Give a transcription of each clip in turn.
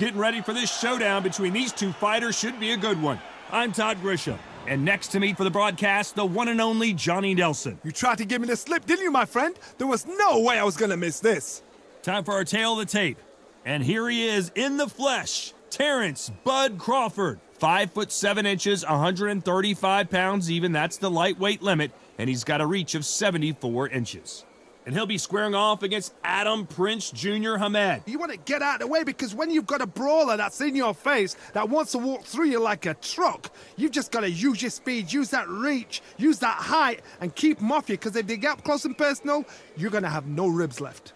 Getting ready for this showdown between these two fighters should be a good one. I'm Todd Grisham, and next to me for the broadcast, the one and only Johnny Nelson. You tried to give me the slip, didn't you, my friend? There was no way I was gonna miss this. Time for our tale of the tape. And here he is in the flesh, Terence Bud Crawford. 5'7", 135 pounds even, that's the lightweight limit, and he's got a reach of 74 inches. And he'll be squaring off against Aadam Prince Jr. Hamed. You want to get out of the way because when you've got a brawler that's in your face that wants to walk through you like a truck, you've just got to use your speed, use that reach, use that height, and keep them off you, because if they get up close and personal, you're going to have no ribs left.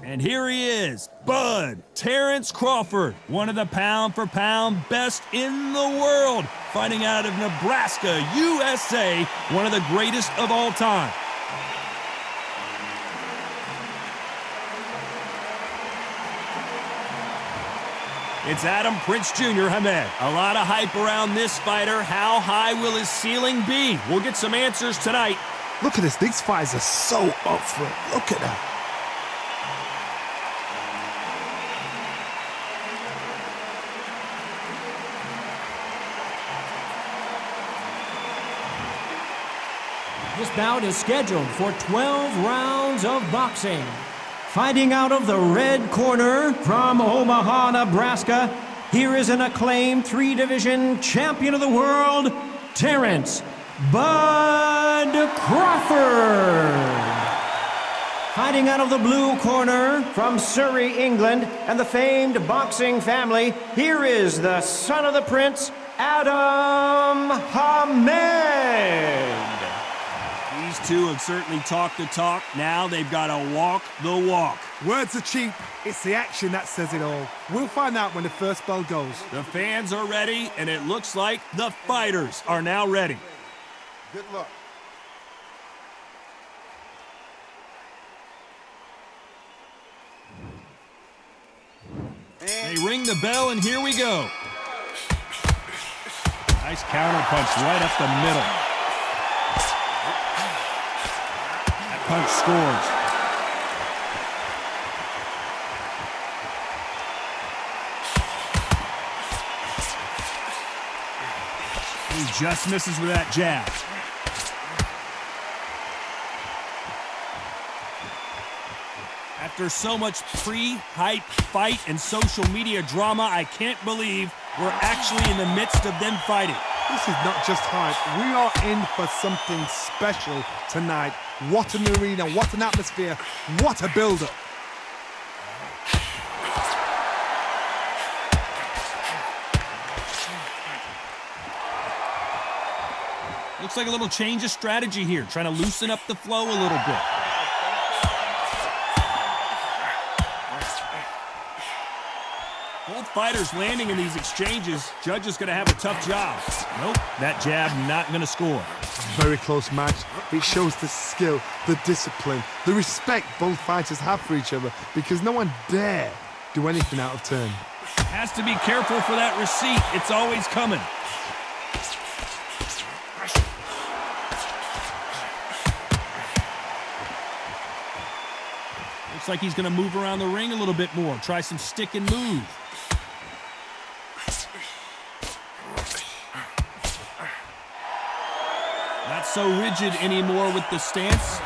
And here he is, Bud Terence Crawford, one of the pound-for-pound best in the world, fighting out of Nebraska, USA, one of the greatest of all time. It's Aadam Prince Jr. Hamed. A lot of hype around this fighter. How high will his ceiling be? We'll get some answers tonight. Look at this. These fighters are so up for it. Look at that. This bout is scheduled for 12 rounds of boxing. Fighting out of the red corner from Omaha, Nebraska, here is an acclaimed three-division champion of the world, Terence Bud Crawford. Fighting out of the blue corner from Surrey, England, and the famed boxing family, here is the son of the prince, Aadam Hamed. These two have certainly talked the talk. Now they've got to walk the walk. Words are cheap. It's the action that says it all. We'll find out when the first bell goes. The fans are ready, and it looks like the fighters are now ready. Good luck. They ring the bell, and here we go. Nice counter punch right up the middle. That punch scores. He just misses with that jab. After so much pre-hype fight and social media drama, I can't believe we're actually in the midst of them fighting. This is not just hype. We are in for something special tonight. What an arena, what an atmosphere, what a build-up. Looks like a little change of strategy here, trying to loosen up the flow a little bit. Both fighters landing in these exchanges. Judge is going to have a tough job. Nope, that jab not going to score. Very close match. It shows the skill, the discipline, the respect both fighters have for each other, because no one dare do anything out of turn. Has to be careful for that receipt. It's always coming. Looks like he's going to move around the ring a little bit more. Try some stick and move. Not so rigid anymore with the stance.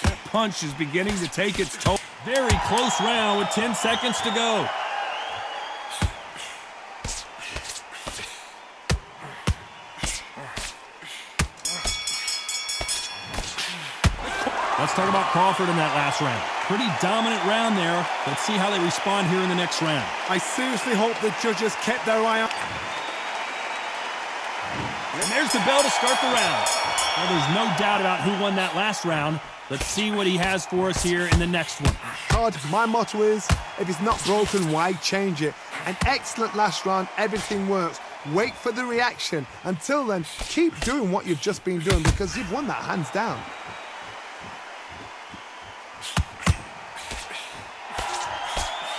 That punch is beginning to take its toll. Very close round with 10 seconds to go. Let's talk about Crawford in that last round. Pretty dominant round there. Let's see how they respond here in the next round. I seriously hope the judges kept their eye on. And there's the bell to start the round. Well, there's no doubt about who won that last round. Let's see what he has for us here in the next one. Todd, my motto is, if it's not broken, why change it? An excellent last round, everything works. Wait for the reaction. Until then, keep doing what you've just been doing, because you've won that hands down.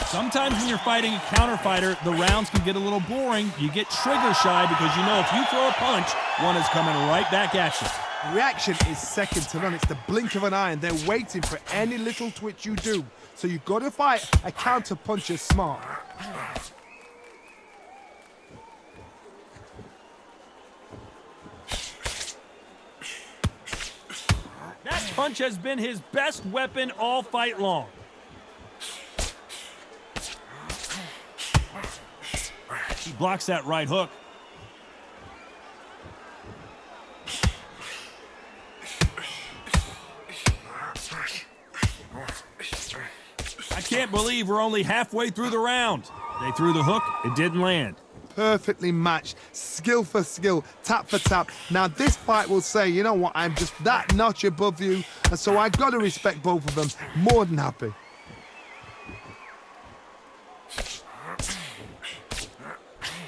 Sometimes when you're fighting a counter fighter, the rounds can get a little boring. You get trigger shy because you know if you throw a punch, one is coming right back at you. Reaction is second to none. It's the blink of an eye, and they're waiting for any little twitch you do. So you've got to fight a counter puncher smart. That punch has been his best weapon all fight long. He blocks that right hook. I can't believe we're only halfway through the round. They threw the hook, it didn't land. Perfectly matched, skill for skill, tap for tap. Now this fight will say, you know what, I'm just that notch above you, and so I got to respect both of them. More than happy.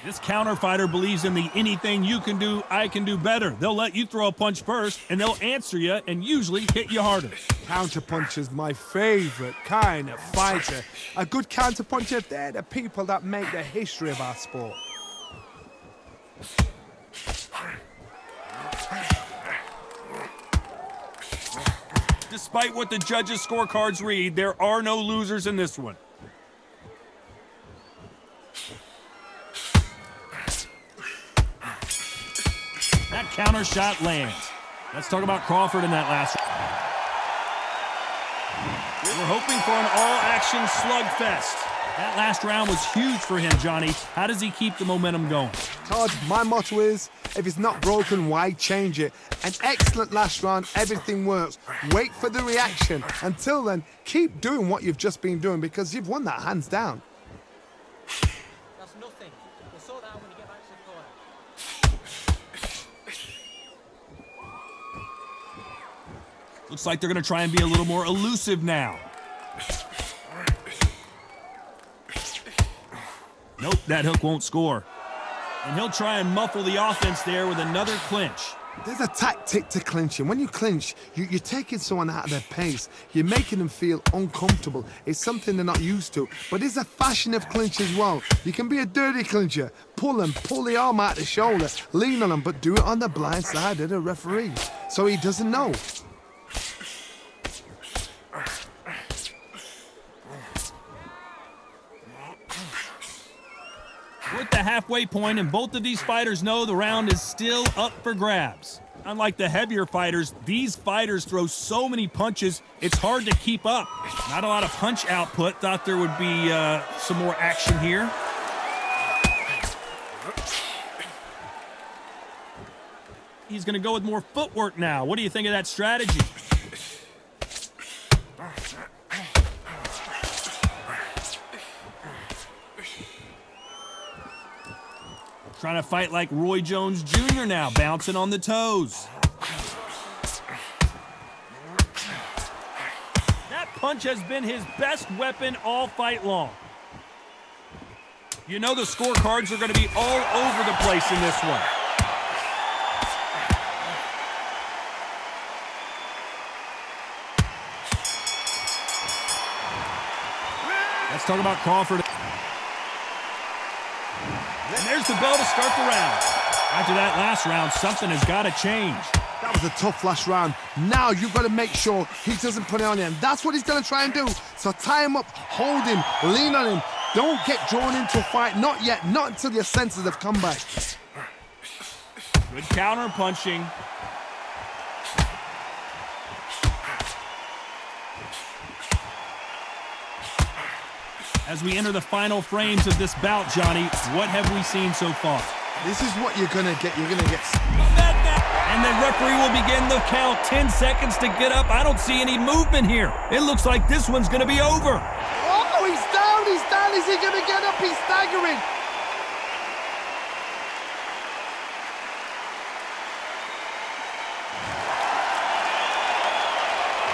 This counter fighter believes in the anything you can do, I can do better. They'll let you throw a punch first, and they'll answer you and usually hit you harder. Counter puncher's my favorite kind of fighter. A good counter puncher, they're the people that make the history of our sport. Despite what the judges' scorecards read, there are no losers in this one. That counter shot lands. Let's talk about Crawford in that last round. We're hoping for an all-action slugfest. That last round was huge for him, Johnny. How does he keep the momentum going? Todd, my motto is, if it's not broken, why change it? An excellent last round, everything works. Wait for the reaction. Until then, keep doing what you've just been doing because you've won that hands down. That's nothing. We'll sort that out when you get back to the corner. Looks like they're going to try and be a little more elusive now. Nope, that hook won't score. And he'll try and muffle the offense there with another clinch. There's a tactic to clinching. When you clinch, you're taking someone out of their pace. You're making them feel uncomfortable. It's something they're not used to. But there's a fashion of clinch as well. You can be a dirty clincher. Pull them, pull the arm out the shoulder, lean on them, but do it on the blind side of the referee, so he doesn't know. We're at the halfway point, and both of these fighters know the round is still up for grabs. Unlike the heavier fighters, these fighters throw so many punches, it's hard to keep up. Not a lot of punch output. Thought there would be some more action here. He's going to go with more footwork now. What do you think of that strategy? Trying to fight like Roy Jones Jr. now, bouncing on the toes. That punch has been his best weapon all fight long. You know the scorecards are going to be all over the place in this one. Let's talk about Crawford. And there's the bell to start the round. After that last round, something has got to change. That was a tough last round. Now you've got to make sure he doesn't put it on him. That's what he's going to try and do. So tie him up, hold him, lean on him. Don't get drawn into a fight. Not yet. Not until your senses have come back. Good counter punching. As we enter the final frames of this bout, Johnny, what have we seen so far? This is what you're going to get. You're going to get... And the referee will begin the count. 10 seconds to get up. I don't see any movement here. It looks like this one's going to be over. Oh, he's down. He's down. Is he going to get up? He's staggering.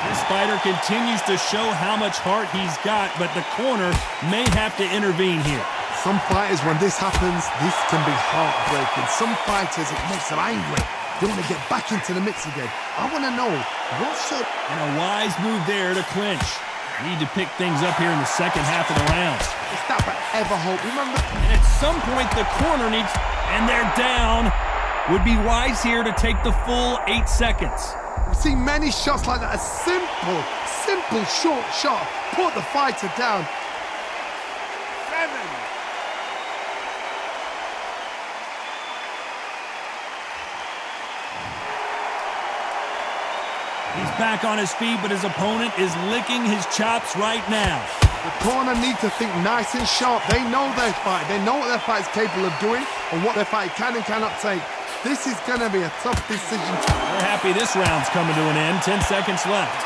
This fighter continues to show how much heart he's got, but the corner may have to intervene here. Some fighters, when this happens, this can be heartbreaking. Some fighters, it makes them angry. They want to get back into the mix again. I want to know, what's up? And a wise move there to clinch. Need to pick things up here in the second half of the round. It's that forever hope. Remember? And at some point, the corner needs... And they're down. Would be wise here to take the full 8 seconds. We've seen many shots like that. A simple short shot. Put the fighter down. 7. He's back on his feet, but his opponent is licking his chops right now. The corner need to think nice and sharp. They know their fight. They know what their fight is capable of doing and what their fight can and cannot take. This is going to be a tough decision. We're happy this round's coming to an end. 10 seconds left.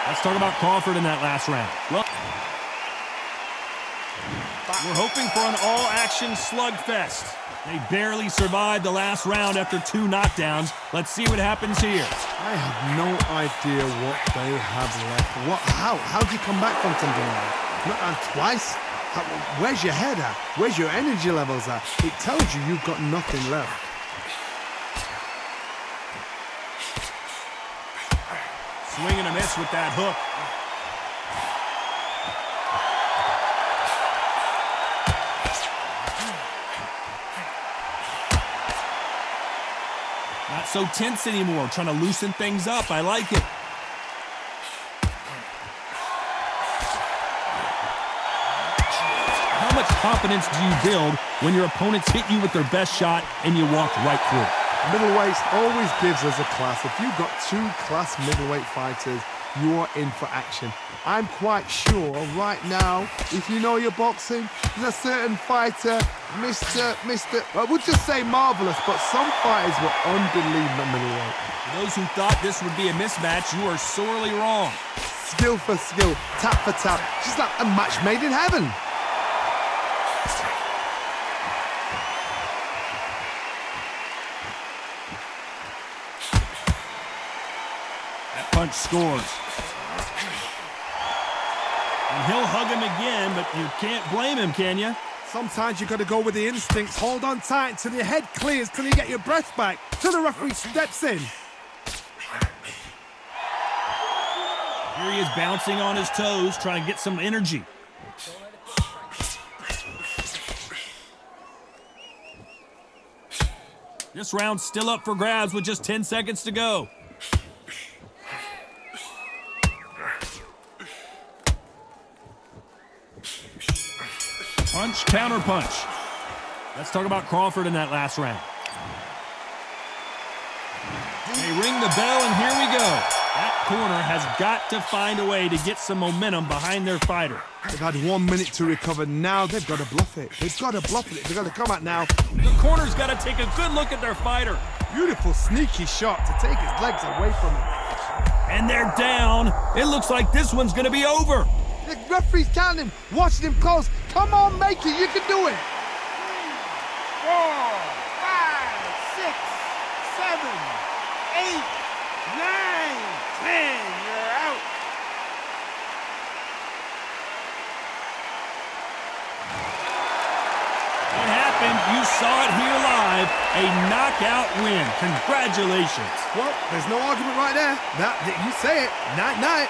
Let's talk about Crawford in that last round. Well, we're hoping for an all-action slugfest. They barely survived the last round after 2 knockdowns. Let's see what happens here. I have no idea what they have left. How do you come back from something like that? Not twice? Where's your head at? Where's your energy levels at? It tells you you've got nothing left. Swing and a miss with that hook. Not so tense anymore, trying to loosen things up. I like it. How much confidence do you build when your opponents hit you with their best shot and you walk right through? Middleweights always gives us a class. If you've got 2 class middleweight fighters, you are in for action. I'm quite sure right now, if you know your boxing, there's a certain fighter, Mr. I would just say marvelous, but some fighters were unbelievable middleweight. For those who thought this would be a mismatch, you are sorely wrong. Skill for skill, tap for tap, just like a match made in heaven. That punch scores. And he'll hug him again, but you can't blame him, can you? Sometimes you got to go with the instincts. Hold on tight until your head clears, till you get your breath back, till the referee steps in. Here he is bouncing on his toes, trying to get some energy. This round's still up for grabs with just 10 seconds to go. Punch, counter punch. Let's talk about Crawford in that last round. They ring the bell, and here we go. That corner has got to find a way to get some momentum behind their fighter. They've had 1 minute to recover. Now they've got to bluff it. They've got to bluff it. They've got to come out now. The corner's got to take a good look at their fighter. Beautiful, sneaky shot to take his legs away from him. And they're down. It looks like this one's going to be over. The referee's counting him, watching him close. Come on, make it. You can do it. 3, 4, 5, 6, 7, 8, 9, 10. You're out. It happened. You saw it here live. A knockout win. Congratulations. Well, there's no argument right there. You say it. Night, night.